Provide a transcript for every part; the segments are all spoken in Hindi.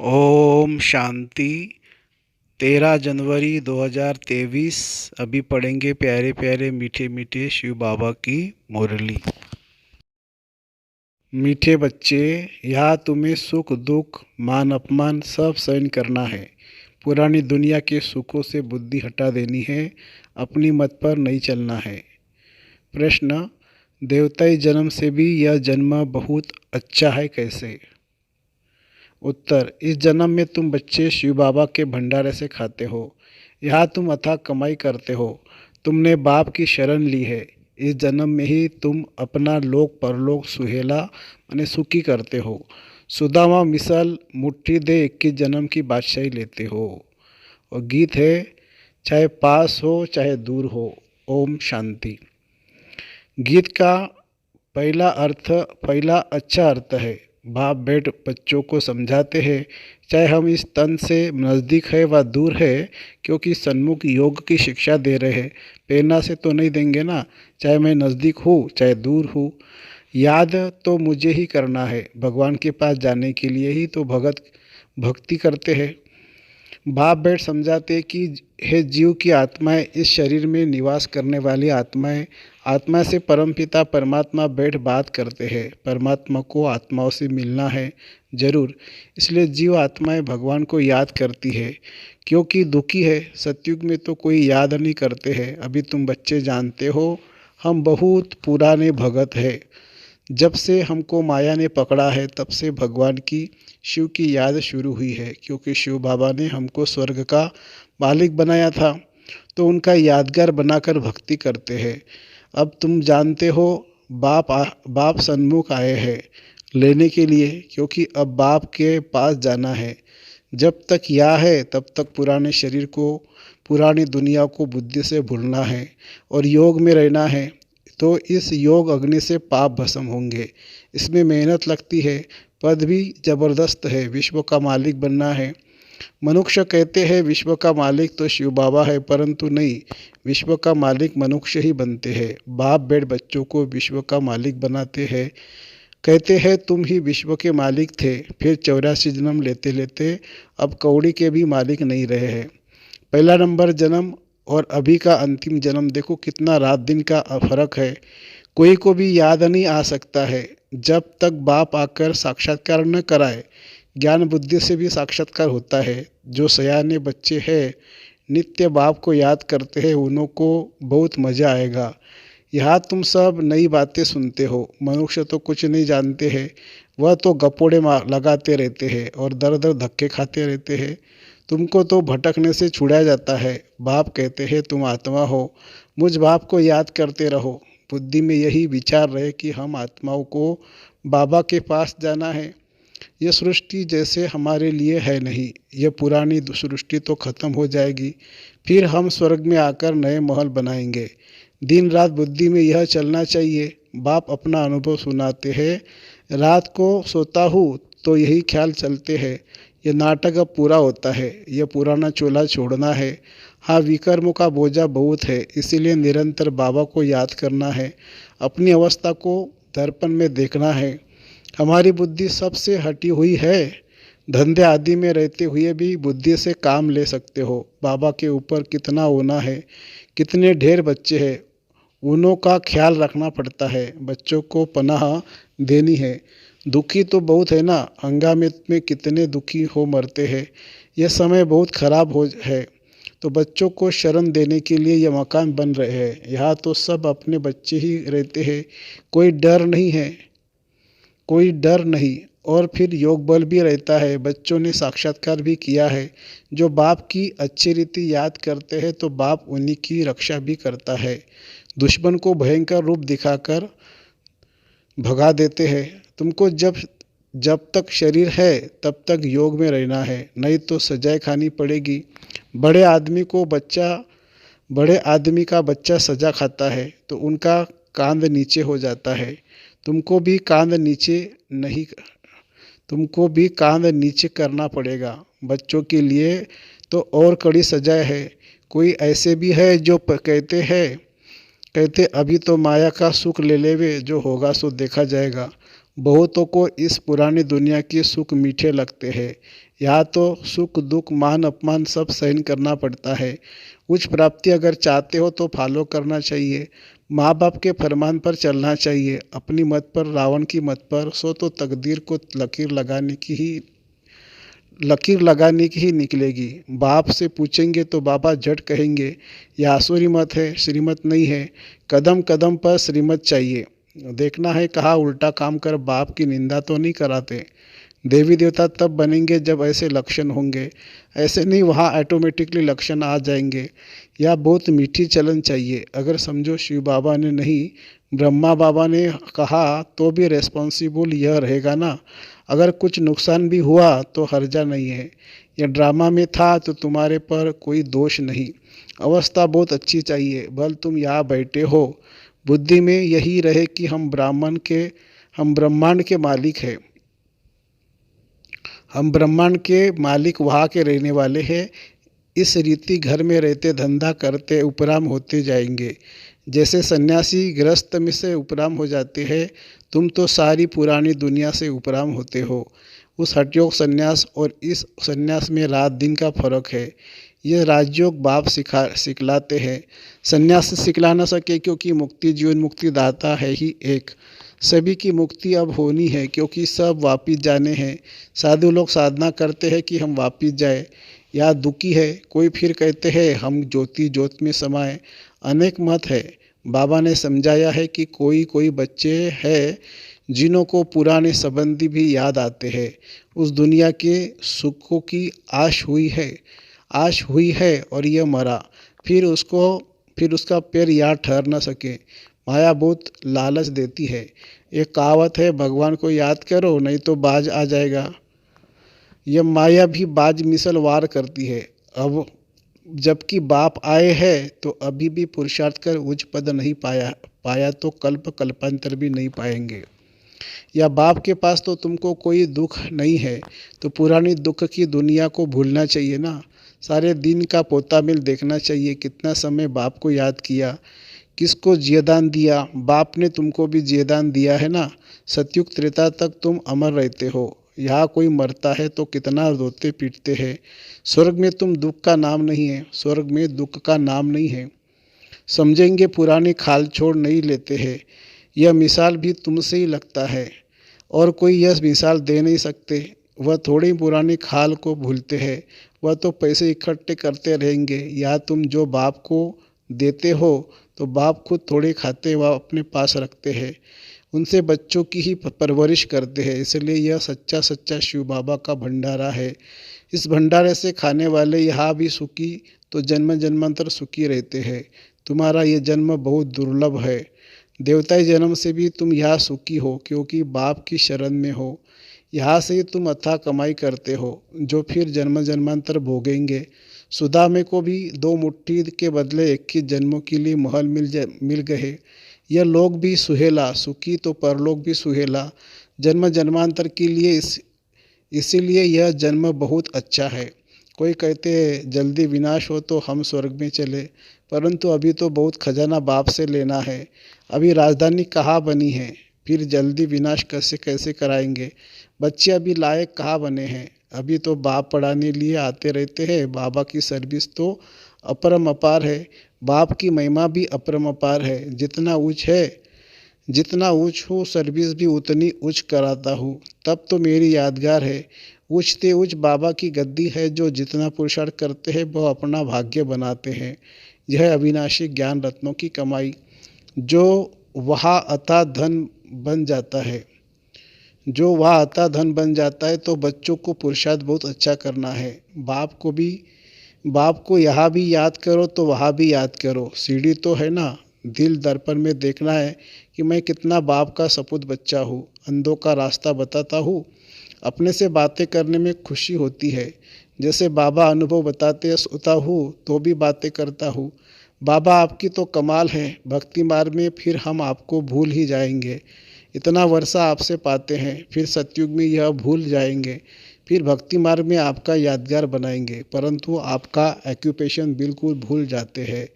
ओम शांति। 13 जनवरी 2023। अभी पढ़ेंगे प्यारे प्यारे मीठे मीठे शिव बाबा की मुरली। मीठे बच्चे, यहाँ तुम्हें सुख दुख मान अपमान सब सहन करना है। पुरानी दुनिया के सुखों से बुद्धि हटा देनी है, अपनी मत पर नहीं चलना है। प्रश्न: देवताई जन्म से भी यह जन्म बहुत अच्छा है, कैसे? उत्तर: इस जन्म में तुम बच्चे शिव बाबा के भंडारे से खाते हो। यहाँ तुम अथाह कमाई करते हो। तुमने बाप की शरण ली है। इस जन्म में ही तुम अपना लोक परलोक सुहेला माने सुखी करते हो। सुदामा मिसल मुट्ठी दे 21 जन्म की बादशाही लेते हो। और गीत है, चाहे पास हो चाहे दूर हो। ओम शांति। गीत का पहला अच्छा अर्थ है, बाप बेट बच्चों को समझाते हैं, चाहे हम इस तन से नज़दीक है व दूर है, क्योंकि सन्मुख योग की शिक्षा दे रहे हैं। प्रेरणा से तो नहीं देंगे ना, चाहे मैं नज़दीक हूँ चाहे दूर हूँ। याद तो मुझे ही करना है, भगवान के पास जाने के लिए ही तो भक्ति करते हैं। बाप बेट समझाते कि हे जीव की आत्माएं, इस शरीर में निवास करने वाली आत्माएं, आत्मा से परमपिता परमात्मा बैठ बात करते हैं। परमात्मा को आत्माओं से मिलना है जरूर, इसलिए जीव आत्माएं भगवान को याद करती है, क्योंकि दुखी है। सतयुग में तो कोई याद नहीं करते हैं। अभी तुम बच्चे जानते हो, हम बहुत पुराने भगत हैं। जब से हमको माया ने पकड़ा है, तब से भगवान की शिव की याद शुरू हुई है, क्योंकि शिव बाबा ने हमको स्वर्ग का मालिक बनाया था, तो उनका यादगार बनाकर भक्ति करते हैं। अब तुम जानते हो, बाप सन्मुख आए हैं लेने के लिए, क्योंकि अब बाप के पास जाना है। जब तक यह है तब तक पुराने शरीर को, पुरानी दुनिया को बुद्धि से भूलना है और योग में रहना है। तो इस योग अग्नि से पाप भस्म होंगे। इसमें मेहनत लगती है, पद भी जबरदस्त है, विश्व का मालिक बनना है। मनुष्य कहते हैं विश्व का मालिक तो शिव बाबा है, परंतु नहीं, विश्व का मालिक मनुष्य ही बनते हैं। बाप बेट बच्चों को विश्व का मालिक बनाते हैं। कहते हैं तुम ही विश्व के मालिक थे, फिर 84 जन्म लेते लेते अब कौड़ी के भी मालिक नहीं रहे हैं। पहला नंबर जन्म और अभी का अंतिम जन्म देखो, कितना रात दिन का फर्क है। कोई को भी याद नहीं आ सकता है जब तक बाप आकर साक्षात्कार न कराए। ज्ञान बुद्धि से भी साक्षात्कार होता है। जो सयाने बच्चे हैं, नित्य बाप को याद करते हैं, उन्हों को बहुत मज़ा आएगा। यहाँ तुम सब नई बातें सुनते हो। मनुष्य तो कुछ नहीं जानते हैं, वह तो गपोड़े लगाते रहते हैं और दर दर धक्के खाते रहते हैं। तुमको तो भटकने से छुड़ाया जाता है। बाप कहते हैं तुम आत्मा हो, मुझ बाप को याद करते रहो। बुद्धि में यही विचार रहे कि हम आत्माओं को बाबा के पास जाना है। यह सृष्टि जैसे हमारे लिए है नहीं, यह पुरानी सृष्टि तो खत्म हो जाएगी, फिर हम स्वर्ग में आकर नए महल बनाएंगे। दिन रात बुद्धि में यह चलना चाहिए। बाप अपना अनुभव सुनाते हैं, रात को सोता हूँ तो यही ख्याल चलते हैं, यह नाटक अब पूरा होता है, यह पुराना चोला छोड़ना है। हाँ, विकर्म का बोझा बहुत है, इसीलिए निरंतर बाबा को याद करना है, अपनी अवस्था को दर्पण में देखना है। हमारी बुद्धि सबसे हटी हुई है। धंधे आदि में रहते हुए भी बुद्धि से काम ले सकते हो। बाबा के ऊपर कितना होना है, कितने ढेर बच्चे हैं, उन्हों का ख्याल रखना पड़ता है। बच्चों को पनाह देनी है। दुखी तो बहुत है ना, हंगामे में कितने दुखी हो मरते हैं। यह समय बहुत खराब है, तो बच्चों को शरण देने के लिए यह मकान बन रहे हैं। यहाँ तो सब अपने बच्चे ही रहते हैं, कोई डर नहीं है, कोई डर नहीं। और फिर योग बल भी रहता है। बच्चों ने साक्षात्कार भी किया है। जो बाप की अच्छी रीति याद करते हैं, तो बाप उन्हीं की रक्षा भी करता है। दुश्मन को भयंकर रूप दिखाकर भगा देते हैं। तुमको जब तक शरीर है तब तक योग में रहना है, नहीं तो सजाएं खानी पड़ेगी। बड़े आदमी का बच्चा सजा खाता है तो उनका कांध नीचे हो जाता है। तुमको भी कांध नीचे करना पड़ेगा। बच्चों के लिए तो और कड़ी सजा है। कोई ऐसे भी है जो कहते अभी तो माया का सुख ले लेवे, जो होगा सो देखा जाएगा। बहुतों को इस पुरानी दुनिया के सुख मीठे लगते हैं। यहाँ तो सुख दुख मान अपमान सब सहन करना पड़ता है। उच्च प्राप्ति अगर चाहते हो तो फॉलो करना चाहिए, माँ बाप के फरमान पर चलना चाहिए, अपनी मत पर रावण की मत पर सो तो तकदीर को लकीर लगाने की ही निकलेगी। बाप से पूछेंगे तो बाबा झट कहेंगे यह आसुरी मत है, श्रीमत नहीं है। कदम कदम पर श्रीमत चाहिए। देखना है कहाँ उल्टा काम कर बाप की निंदा तो नहीं कराते। देवी देवता तब बनेंगे जब ऐसे लक्षण होंगे, ऐसे नहीं वहाँ ऑटोमेटिकली लक्षण आ जाएंगे। यह बहुत मीठी चलन चाहिए। अगर समझो शिव बाबा ने नहीं ब्रह्मा बाबा ने कहा तो भी रेस्पॉन्सिबल यह रहेगा ना। अगर कुछ नुकसान भी हुआ तो हर्जा नहीं है। यह ड्रामा में था तो तुम्हारे पर कोई दोष नहीं। अवस्था बहुत अच्छी चाहिए। भल तुम यहाँ बैठे हो, बुद्धि में यही रहे कि हम ब्रह्मांड के मालिक हैं। हम ब्रह्मांड के मालिक वहाँ के रहने वाले हैं। इस रीति घर में रहते धंधा करते उपराम होते जाएंगे। जैसे सन्यासी गृहस्थ में से उपराम हो जाते हैं, तुम तो सारी पुरानी दुनिया से उपराम होते हो। उस हठयोग संन्यास और इस संन्यास में रात दिन का फर्क है। ये राजयोग बाप सिखलाते हैं। संन्यास सिखला न सके क्योंकि मुक्ति जीवन मुक्ति दाता है ही एक। सभी की मुक्ति अब होनी है क्योंकि सब वापिस जाने हैं। साधु लोग साधना करते हैं कि हम वापिस जाए। या दुखी है, कोई फिर कहते हैं हम ज्योति ज्योत में समाए। अनेक मत है। बाबा ने समझाया है कि कोई कोई बच्चे हैं जिन्हों को पुराने संबंधी भी याद आते हैं। उस दुनिया के सुखों की आश हुई है और यह मरा। फिर उसका पैर यहाँ ठहर न सके। माया बहुत लालच देती है। एक कहावत है, भगवान को याद करो नहीं तो बाज आ जाएगा। यह माया भी बाज मिसल वार करती है। अब जबकि बाप आए हैं तो अभी भी पुरुषार्थ कर उच्च पद नहीं पाया तो कल्पांतर भी नहीं पाएंगे। या बाप के पास तो तुमको कोई दुख नहीं है तो पुरानी दुख की दुनिया को भूलना चाहिए ना। सारे दिन का पोता मिल देखना चाहिए। कितना समय बाप को याद किया, किसको जियदान दिया। बाप ने तुमको भी जियदान दिया है ना। सतयुग त्रेता तक तुम अमर रहते हो। यहाँ कोई मरता है तो कितना रोते पीटते हैं। स्वर्ग में तुम दुख का नाम नहीं है, स्वर्ग में दुख का नाम नहीं है। समझेंगे पुरानी खाल छोड़ नहीं लेते हैं। यह मिसाल भी तुमसे ही लगता है और कोई यह मिसाल दे नहीं सकते। वह थोड़ी पुरानी खाल को भूलते हैं, वह तो पैसे इकट्ठे करते रहेंगे। या तुम जो बाप को देते हो तो बाप खुद थोड़े खाते व अपने पास रखते हैं। उनसे बच्चों की ही परवरिश करते हैं। इसलिए यह सच्चा शिव बाबा का भंडारा है। इस भंडारे से खाने वाले यहाँ भी सुखी तो जन्म जन्मांतर सुखी रहते हैं। तुम्हारा ये जन्म बहुत दुर्लभ है। देवताई जन्म से भी तुम यहाँ सुखी हो क्योंकि बाप की शरण में हो। यहाँ से ही तुम अथाह कमाई करते हो जो फिर जन्म जन्मांतर भोगेंगे। सुदामे को भी 2 मुट्ठी के बदले 21 जन्मों के लिए महल मिल गए। यह लोग भी सुहेला, सुखी तो परलोक भी सुहेला। जन्म जन्मांतर के लिए इसीलिए यह जन्म बहुत अच्छा है। कोई कहते हैं जल्दी विनाश हो तो हम स्वर्ग में चले, परंतु अभी तो बहुत खजाना बाप से लेना है। अभी राजधानी कहाँ बनी है, फिर जल्दी विनाश कैसे कैसे कराएंगे। बच्चे अभी लायक कहाँ बने हैं। अभी तो बाप पढ़ाने लिए आते रहते हैं। बाबा की सर्विस तो अपरम अपार है। बाप की महिमा भी अपरम अपार है। जितना ऊँच हूँ सर्विस भी उतनी उच्च कराता हूँ। तब तो मेरी यादगार है। ऊँचते ऊँच बाबा की गद्दी है। जो जितना पुरुषार्थ करते हैं वह अपना भाग्य बनाते हैं। यह अविनाशी ज्ञान रत्नों की कमाई। जो वहाँ अतः धन बन जाता है तो बच्चों को पुरुषार्थ बहुत अच्छा करना है। बाप को यहाँ भी याद करो तो वहाँ भी याद करो। सीढ़ी तो है ना। दिल दर्पण में देखना है कि मैं कितना बाप का सपूत बच्चा हूँ। अंधों का रास्ता बताता हूँ। अपने से बातें करने में खुशी होती है। जैसे बाबा अनुभव बताते सोता हूँ तो भी बातें करता हूँ। बाबा आपकी तो कमाल है। भक्ति मार्ग में फिर हम आपको भूल ही जाएंगे। इतना वर्षा आपसे पाते हैं, फिर सतयुग में यह भूल जाएंगे। फिर भक्ति मार्ग में आपका यादगार बनाएंगे, परंतु आपका ऑक्यूपेशन बिल्कुल भूल जाते हैं।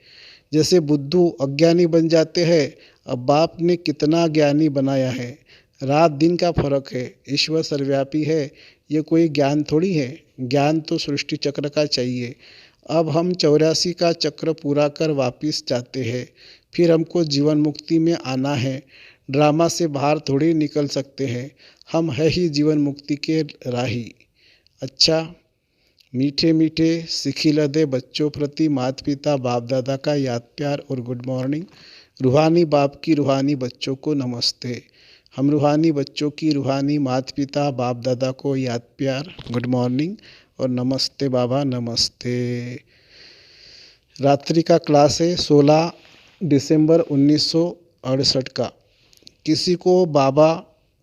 जैसे बुद्धू अज्ञानी बन जाते हैं। अब बाप ने कितना ज्ञानी बनाया है। रात दिन का फर्क है। ईश्वर सर्वव्यापी है, ये कोई ज्ञान थोड़ी है। ज्ञान तो सृष्टि चक्र का चाहिए। अब हम 84 का चक्र पूरा कर वापिस जाते हैं। फिर हमको जीवन मुक्ति में आना है। ड्रामा से बाहर थोड़ी निकल सकते हैं। हम है ही जीवन मुक्ति के राही। अच्छा, मीठे मीठे सिखिलदे बच्चों प्रति माता पिता बाप दादा का याद प्यार और गुड मॉर्निंग। रूहानी बाप की रूहानी बच्चों को नमस्ते। हम रूहानी बच्चों की रूहानी माता पिता बाप दादा को याद प्यार, गुड मॉर्निंग और नमस्ते बाबा, नमस्ते। रात्रि का क्लास है 16 दिसंबर 1968 का। किसी को बाबा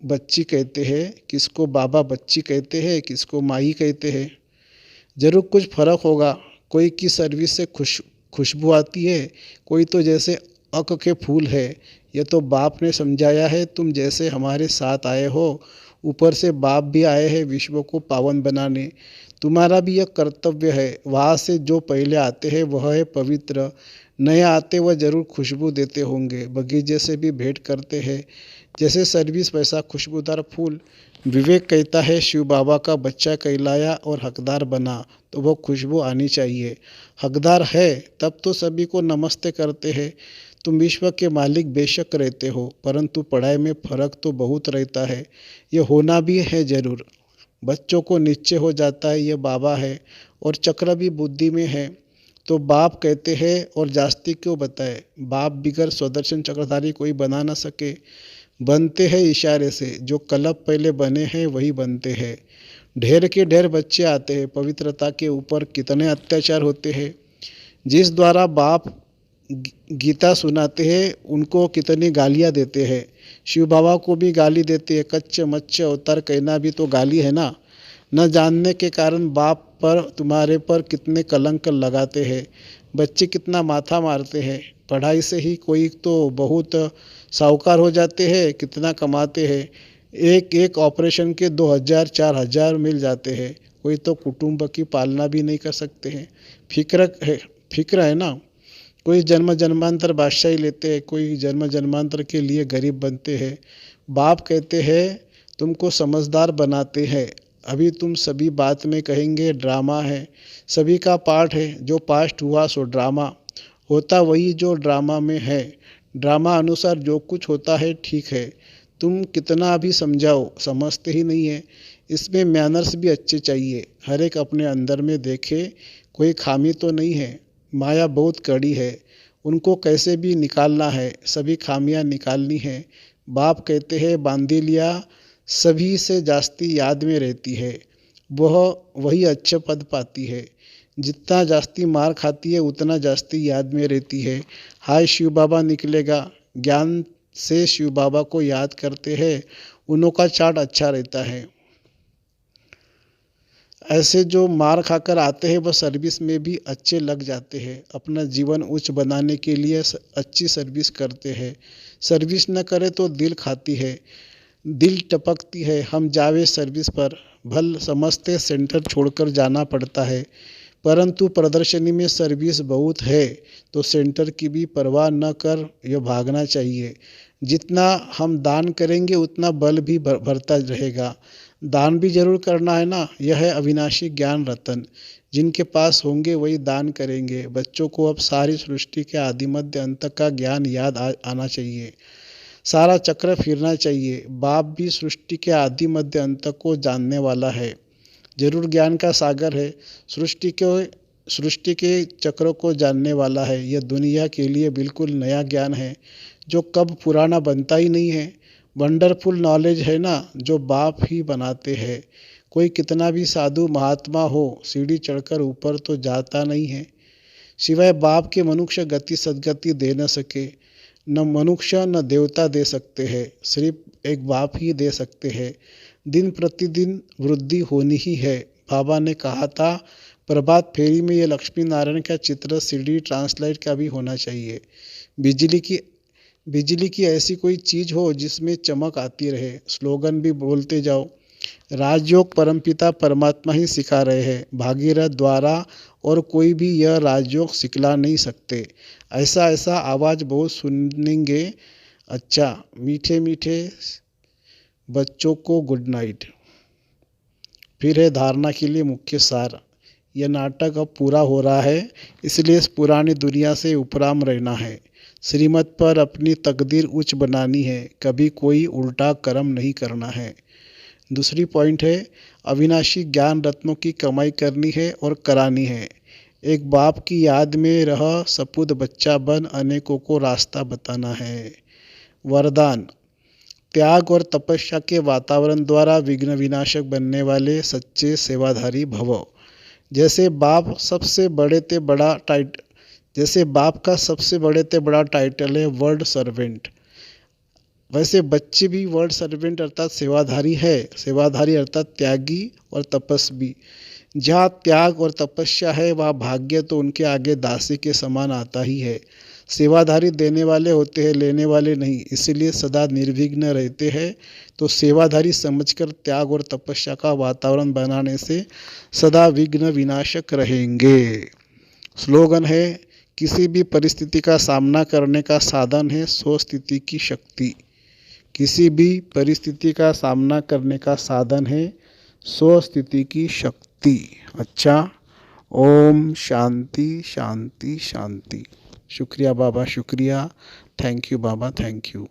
बच्ची कहते हैं, किसको बाबा बच्ची कहते हैं, किसको माई कहते हैं। ज़रूर कुछ फ़र्क होगा। कोई की सर्विस से खुशबू आती है, कोई तो जैसे अक के फूल है। ये तो बाप ने समझाया है। तुम जैसे हमारे साथ आए हो, ऊपर से बाप भी आए हैं विश्व को पावन बनाने। तुम्हारा भी यह कर्तव्य है। वहाँ से जो पहले आते हैं वह है पवित्र, नए आते वह ज़रूर खुशबू देते होंगे। बगीचे से भी भेंट करते हैं। जैसे सर्विस वैसा खुशबूदार फूल। विवेक कहता है शिव बाबा का बच्चा कहलाया और हकदार बना तो वह खुशबू आनी चाहिए। हकदार है तब तो सभी को नमस्ते करते हैं। तुम विश्व के मालिक बेशक रहते हो, परंतु पढ़ाई में फ़र्क तो बहुत रहता है। ये होना भी है ज़रूर। बच्चों को निश्चय हो जाता है ये बाबा है, और चक्र भी बुद्धि में है तो बाप कहते हैं। और जास्ती क्यों बताए, बाप बिगर स्वदर्शन चक्रधारी कोई बना न सके। बनते हैं इशारे से, जो कलब पहले बने हैं वही बनते हैं। ढेर के ढेर बच्चे आते हैं। पवित्रता के ऊपर कितने अत्याचार होते हैं। जिस द्वारा बाप गीता सुनाते हैं उनको कितनी गालियाँ देते हैं। शिव बाबा को भी गाली देते हैं। कच्चे मच्चे अवतार कहना भी तो गाली है ना। न जानने के कारण बाप पर तुम्हारे पर कितने कलंक लगाते हैं। बच्चे कितना माथा मारते हैं। पढ़ाई से ही कोई तो बहुत साहूकार हो जाते हैं, कितना कमाते हैं। एक एक ऑपरेशन के 2000 4000 मिल जाते हैं। कोई तो कुटुंब की पालना भी नहीं कर सकते हैं। फिक्र है ना। कोई जन्म जन्मांतर बादशाही लेते हैं, कोई जन्म जन्मांतर के लिए गरीब बनते हैं। बाप कहते हैं तुमको समझदार बनाते हैं। अभी तुम सभी बात में कहेंगे ड्रामा है। सभी का पार्ट है। जो पास्ट हुआ सो ड्रामा होता, वही जो ड्रामा में है। ड्रामा अनुसार जो कुछ होता है ठीक है। तुम कितना भी समझाओ समझते ही नहीं है। इसमें मैनर्स भी अच्छे चाहिए। हर एक अपने अंदर में देखे कोई खामी तो नहीं है। माया बहुत कड़ी है, उनको कैसे भी निकालना है। सभी खामियां निकालनी है। बाप कहते हैं बांदीलिया सभी से जास्ती याद में रहती है, वह वही अच्छे पद पाती है। जितना जास्ती मार खाती है उतना जास्ती याद में रहती है। हाय शिव बाबा निकलेगा। ज्ञान से शिव बाबा को याद करते हैं, उन्हों का चार्ट अच्छा रहता है। ऐसे जो मार खाकर आते हैं वह सर्विस में भी अच्छे लग जाते हैं। अपना जीवन उच्च बनाने के लिए अच्छी सर्विस करते हैं। सर्विस न करे तो दिल खाती है, दिल टपकती है। हम जावे सर्विस पर, भल समझते सेंटर छोड़कर जाना पड़ता है। परंतु प्रदर्शनी में सर्विस बहुत है तो सेंटर की भी परवाह न कर यह भागना चाहिए। जितना हम दान करेंगे उतना बल भी भरता रहेगा। दान भी जरूर करना है ना। यह है अविनाशी ज्ञान रतन। जिनके पास होंगे वही दान करेंगे। बच्चों को अब सारी सृष्टि के आदि मध्य अंत का ज्ञान याद आना चाहिए। सारा चक्र फिरना चाहिए। बाप भी सृष्टि के आदि मध्य अंत को जानने वाला है। जरूर ज्ञान का सागर है। सृष्टि के चक्र को जानने वाला है। यह दुनिया के लिए बिल्कुल नया ज्ञान है जो कब पुराना बनता ही नहीं है। वंडरफुल नॉलेज है ना, जो बाप ही बनाते हैं। कोई कितना भी साधु महात्मा हो, सीढ़ी चढ़कर ऊपर तो जाता नहीं है। सिवाय बाप के मनुष्य गति सदगति दे न सके। न मनुष्य न देवता दे सकते हैं, सिर्फ एक बाप ही दे सकते हैं। दिन प्रतिदिन वृद्धि होनी ही है। बाबा ने कहा था प्रभात फेरी में यह लक्ष्मी नारायण का चित्र सीडी ट्रांसलाइट का भी होना चाहिए। बिजली की ऐसी कोई चीज़ हो जिसमें चमक आती रहे। स्लोगन भी बोलते जाओ। राजयोग परमपिता परमात्मा ही सिखा रहे हैं, भागीरथ द्वारा और कोई भी यह राजयोग सिखला नहीं सकते। ऐसा ऐसा आवाज़ बहुत सुनेंगे। अच्छा, मीठे मीठे बच्चों को गुड नाइट। फिर है धारणा के लिए मुख्य सार। यह नाटक अब पूरा हो रहा है, इसलिए इस पुरानी दुनिया से उपराम रहना है। श्रीमत पर अपनी तकदीर उच्च बनानी है, कभी कोई उल्टा कर्म नहीं करना है। दूसरी पॉइंट है अविनाशी ज्ञान रत्नों की कमाई करनी है और करानी है। एक बाप की याद में रह सपूत बच्चा बन अनेकों को रास्ता बताना है। वरदान त्याग और तपस्या के वातावरण द्वारा विघ्न विनाशक बनने वाले सच्चे सेवाधारी भव। जैसे बाप सबसे बड़े ते बड़ा टाइट जैसे बाप का सबसे बड़े ते बड़ा टाइटल है वर्ल्ड सर्वेंट, वैसे बच्चे भी वर्ल्ड सर्वेंट अर्थात सेवाधारी है। सेवाधारी अर्थात त्यागी और तपस्वी। जहाँ त्याग और तपस्या है वहाँ भाग्य तो उनके आगे दासी के समान आता ही है। सेवाधारी देने वाले होते हैं, लेने वाले नहीं, इसीलिए सदा निर्विघ्न रहते हैं। तो सेवाधारी समझकर त्याग और तपस्या का वातावरण बनाने से सदा विघ्न विनाशक रहेंगे। स्लोगन है किसी भी परिस्थिति का सामना करने का साधन है स्वस्थिति की शक्ति। किसी भी परिस्थिति का सामना करने का साधन है स्वस्थिति की शक्ति। अच्छा, ओम शांति शांति शांति। शुक्रिया बाबा, शुक्रिया। Thank you Baba, thank you.